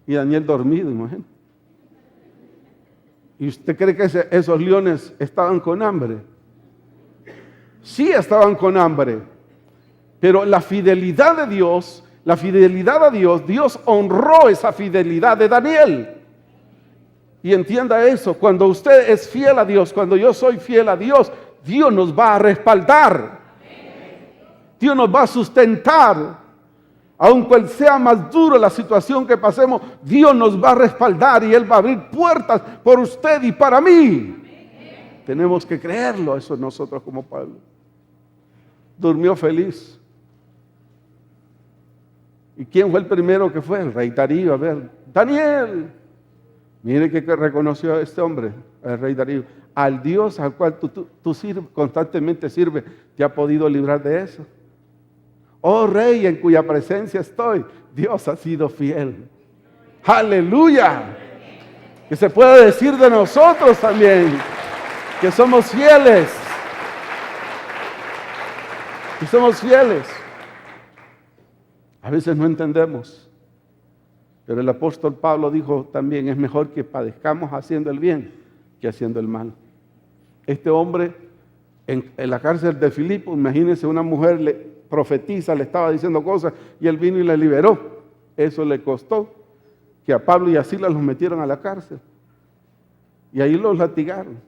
Y Daniel dormido, imagínate. ¿Y usted cree que esos leones estaban con hambre? Sí estaban con hambre, pero la fidelidad de Dios, la fidelidad a Dios, Dios honró esa fidelidad de Daniel. Y entienda eso, cuando usted es fiel a Dios, cuando yo soy fiel a Dios, Dios nos va a respaldar. Dios nos va a sustentar. Aunque sea más duro la situación que pasemos, Dios nos va a respaldar y Él va a abrir puertas por usted y para mí. Tenemos que creerlo, eso nosotros como Pablo. Durmió feliz. ¿Y quién fue el primero que fue? El rey Darío. A ver, Daniel. Mire que reconoció a este hombre, el rey Darío. Al Dios al cual tú constantemente sirves, ¿te ha podido librar de eso? Oh rey, en cuya presencia estoy, Dios ha sido fiel. Aleluya. Que se puede decir de nosotros también, que somos fieles. Que somos fieles. A veces no entendemos. Pero el apóstol Pablo dijo también, es mejor que padezcamos haciendo el bien que haciendo el mal. Este hombre en la cárcel de Filipo, imagínense, una mujer le profetiza, le estaba diciendo cosas y él vino y la liberó. Eso le costó que a Pablo y a Silas los metieron a la cárcel. Y ahí los latigaron.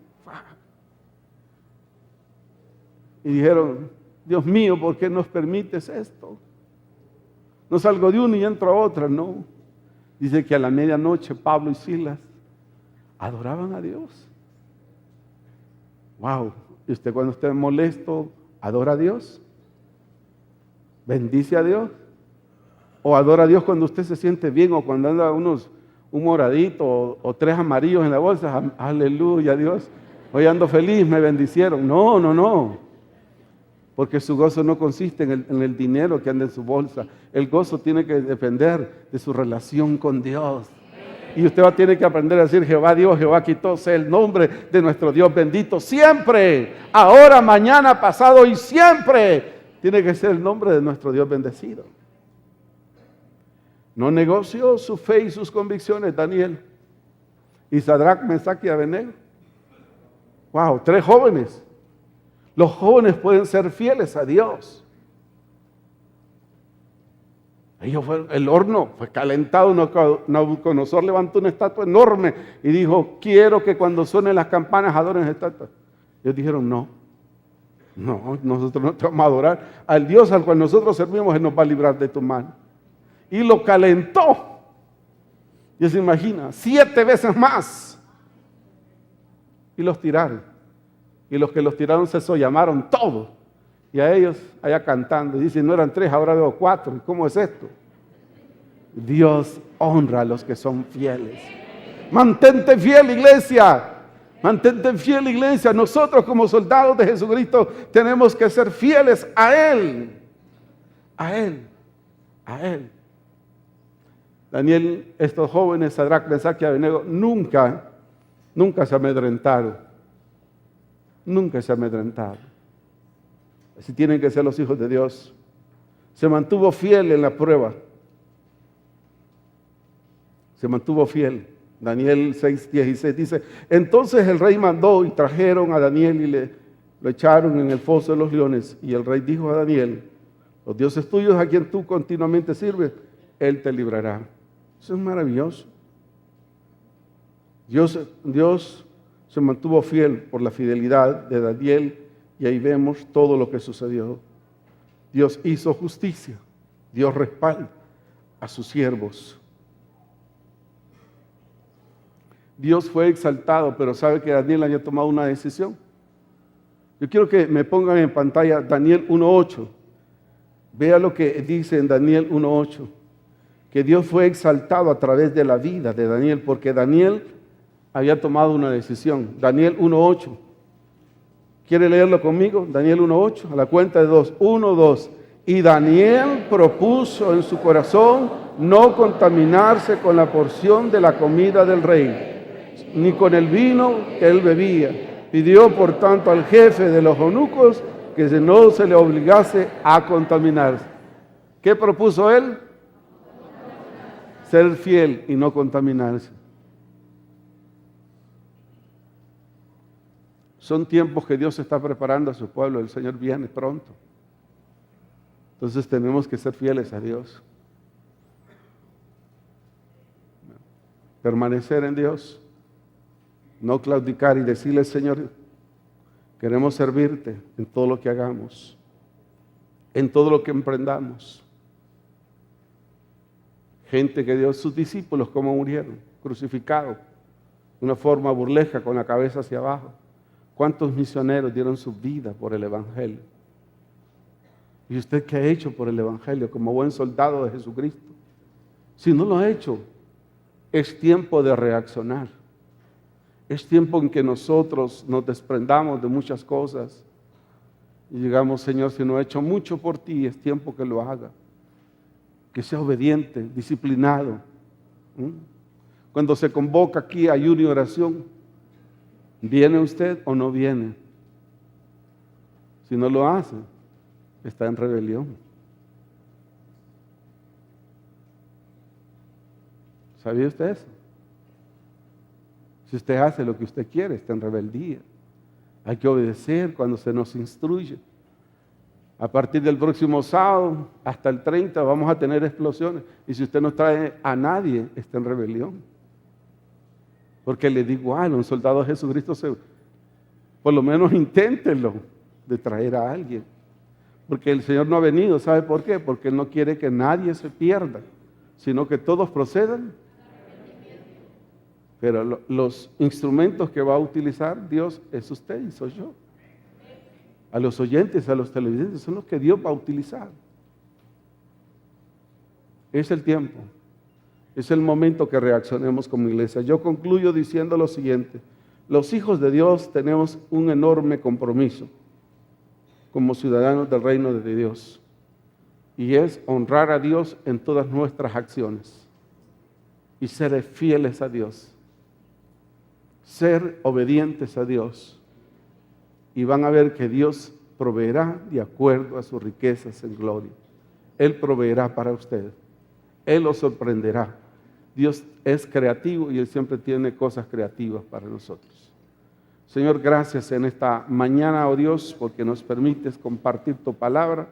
Y dijeron, Dios mío, ¿por qué nos permites esto? No salgo de uno y entro a otra, no. Dice que a la medianoche Pablo y Silas adoraban a Dios. Wow. ¿Y usted cuando esté molesto, adora a Dios? ¿Bendice a Dios? ¿O adora a Dios cuando usted se siente bien o cuando anda un moradito o 3 amarillos en la bolsa? Aleluya, Dios. Hoy ando feliz, me bendicieron. No. Porque su gozo no consiste en el dinero que anda en su bolsa. El gozo tiene que depender de su relación con Dios. Y usted va a tener que aprender a decir, Jehová Dios, Jehová quitó, sea el nombre de nuestro Dios bendito siempre, ahora, mañana, pasado y siempre. Tiene que ser el nombre de nuestro Dios bendecido. No negoció su fe y sus convicciones Daniel. Y Sadrac, Mesach y Abednego. Wow, 3 jóvenes. Los jóvenes pueden ser fieles a Dios. El horno fue calentado. Nabucodonosor levantó una estatua enorme y dijo, quiero que cuando suenen las campanas adoren esa estatua. Ellos dijeron, no, nosotros no te vamos a adorar. Al Dios al cual nosotros servimos, Él nos va a librar de tu mano. Y lo calentó. Y se imagina, 7 veces más. Y los tiraron. Y los que los tiraron se llamaron todos. Y a ellos allá cantando. Y dicen, no eran 3, ahora veo 4. ¿Cómo es esto? Dios honra a los que son fieles. Mantente fiel, iglesia. Mantente fiel, iglesia. Nosotros como soldados de Jesucristo tenemos que ser fieles a Él. A Él. A Él. Daniel, estos jóvenes, Sadrac, Mesach y Abednego, nunca se amedrentaron. Nunca se amedrentaron. Así tienen que ser los hijos de Dios. Se mantuvo fiel en la prueba. Se mantuvo fiel. Daniel 6:16 dice, entonces el rey mandó y trajeron a Daniel y lo echaron en el foso de los leones. Y el rey dijo a Daniel, los dioses tuyos a quien tú continuamente sirves, Él te librará. Eso es maravilloso. Dios se mantuvo fiel por la fidelidad de Daniel y ahí vemos todo lo que sucedió. Dios hizo justicia. Dios respalda a sus siervos. Dios fue exaltado, pero sabe que Daniel había tomado una decisión. Yo quiero que me pongan en pantalla Daniel 1:8. Vea lo que dice en Daniel 1:8. Que Dios fue exaltado a través de la vida de Daniel, porque Daniel había tomado una decisión. Daniel 1:8. ¿Quiere leerlo conmigo? Daniel 1:8, a la cuenta de 2. 1, 2. Y Daniel propuso en su corazón no contaminarse con la porción de la comida del rey, ni con el vino que él bebía. Pidió, por tanto, al jefe de los eunucos que no se le obligase a contaminarse. ¿Qué propuso él? Ser fiel y no contaminarse. Son tiempos que Dios está preparando a su pueblo. El Señor viene pronto. Entonces tenemos que ser fieles a Dios. Permanecer en Dios. No claudicar y decirle, Señor, queremos servirte en todo lo que hagamos, en todo lo que emprendamos. Gente que dio sus discípulos, como murieron, crucificados, de una forma burlesca, con la cabeza hacia abajo. ¿Cuántos misioneros dieron su vida por el Evangelio? ¿Y usted qué ha hecho por el Evangelio como buen soldado de Jesucristo? Si no lo ha hecho, es tiempo de reaccionar. Es tiempo en que nosotros nos desprendamos de muchas cosas y digamos, Señor, si no he hecho mucho por ti, es tiempo que lo haga. Que sea obediente, disciplinado. Cuando se convoca aquí ayuno y oración, ¿viene usted o no viene? Si no lo hace, está en rebelión. ¿Sabía usted eso? Si usted hace lo que usted quiere, está en rebeldía. Hay que obedecer cuando se nos instruye. A partir del próximo sábado hasta el 30 vamos a tener explosiones. Y si usted no trae a nadie, está en rebelión. Porque le da igual, un soldado de Jesucristo, por lo menos inténtenlo de traer a alguien. Porque el Señor no ha venido, ¿sabe por qué? Porque Él no quiere que nadie se pierda, sino que todos procedan. Pero los instrumentos que va a utilizar Dios es usted y soy yo. A los oyentes, a los televidentes, son los que Dios va a utilizar. Es el tiempo. Es el momento que reaccionemos como iglesia. Yo concluyo diciendo lo siguiente. Los hijos de Dios tenemos un enorme compromiso como ciudadanos del reino de Dios. Y es honrar a Dios en todas nuestras acciones. Y ser fieles a Dios. Ser obedientes a Dios. Y van a ver que Dios proveerá de acuerdo a sus riquezas en gloria. Él proveerá para usted. Él lo sorprenderá. Dios es creativo y Él siempre tiene cosas creativas para nosotros. Señor, gracias en esta mañana, oh Dios, porque nos permites compartir tu palabra.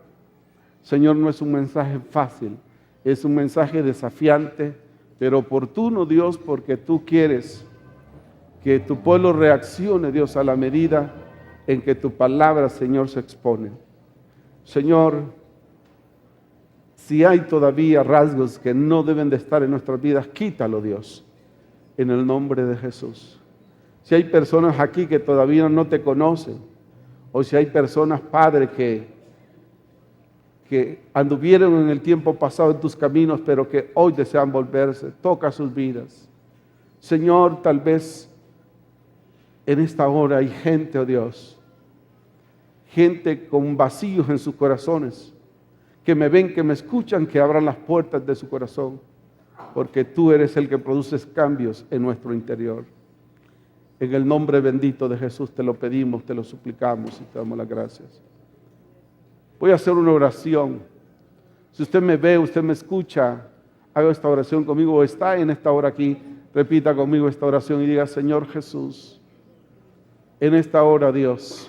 Señor, no es un mensaje fácil, es un mensaje desafiante, pero oportuno, Dios, porque tú quieres que tu pueblo reaccione, Dios, a la medida en que tu palabra, Señor, se expone. Señor, si hay todavía rasgos que no deben de estar en nuestras vidas, quítalo, Dios, en el nombre de Jesús. Si hay personas aquí que todavía no te conocen, o si hay personas, Padre, que anduvieron en el tiempo pasado en tus caminos, pero que hoy desean volverse, toca sus vidas. Señor, tal vez en esta hora hay gente, oh Dios, gente con vacíos en sus corazones, que me ven, que me escuchan, que abran las puertas de su corazón, porque tú eres el que produces cambios en nuestro interior. En el nombre bendito de Jesús te lo pedimos, te lo suplicamos y te damos las gracias. Voy a hacer una oración. Si usted me ve, usted me escucha, haga esta oración conmigo o está en esta hora aquí, repita conmigo esta oración y diga: Señor Jesús, en esta hora, Dios,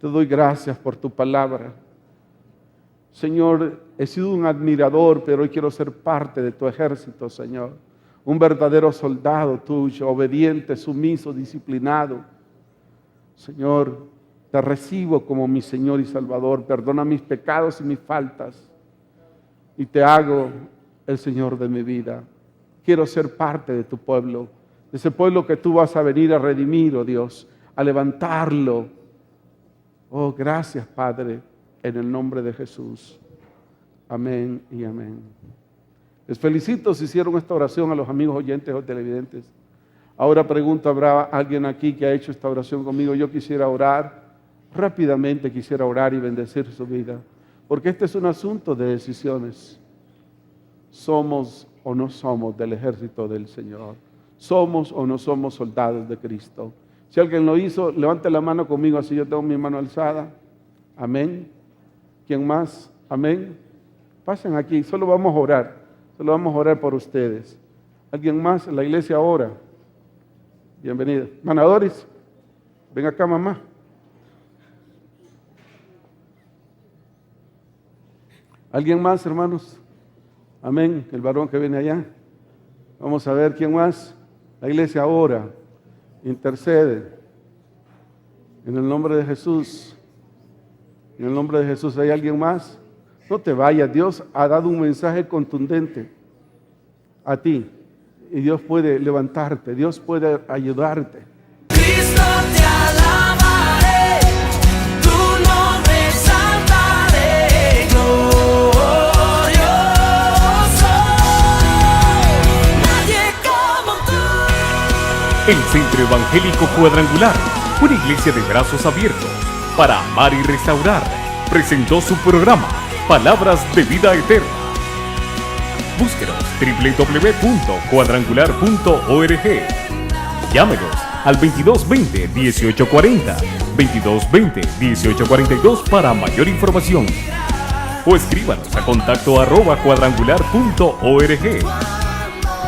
te doy gracias por tu palabra. Señor, he sido un admirador, pero hoy quiero ser parte de tu ejército, Señor. Un verdadero soldado tuyo, obediente, sumiso, disciplinado. Señor, te recibo como mi Señor y Salvador. Perdona mis pecados y mis faltas. Y te hago el Señor de mi vida. Quiero ser parte de tu pueblo, de ese pueblo que tú vas a venir a redimir, oh Dios, a levantarlo. Oh, gracias, Padre, en el nombre de Jesús. Amén y amén. Les felicito si hicieron esta oración a los amigos oyentes o televidentes. Ahora pregunto, ¿habrá alguien aquí que ha hecho esta oración conmigo? Yo quisiera orar, rápidamente quisiera orar y bendecir su vida, porque este es un asunto de decisiones. ¿Somos o no somos del ejército del Señor? ¿Somos o no somos soldados de Cristo? Si alguien lo hizo, levante la mano conmigo, así yo tengo mi mano alzada. Amén. ¿Quién más? Amén. Pasen aquí, solo vamos a orar. Solo vamos a orar por ustedes. ¿Alguien más en la iglesia ora? Bienvenida. Hermana Doris, ven acá, mamá. ¿Alguien más, hermanos? Amén. El varón que viene allá. Vamos a ver quién más. La iglesia ora, intercede. En el nombre de Jesús. En el nombre de Jesús, ¿hay alguien más? No te vayas, Dios ha dado un mensaje contundente a ti y Dios puede levantarte, Dios puede ayudarte. Cristo te alabaré, tu nombre exaltaré, glorioso, nadie como tú. El Centro Evangélico Cuadrangular, una iglesia de brazos abiertos para amar y restaurar, presentó su programa Palabras de Vida Eterna. Búsquenos www.cuadrangular.org. Llámenos al 2220-1840, 2220-1842 para mayor información. O escríbanos a contacto@cuadrangular.org.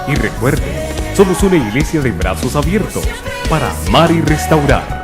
Y recuerden, somos una iglesia de brazos abiertos para amar y restaurar.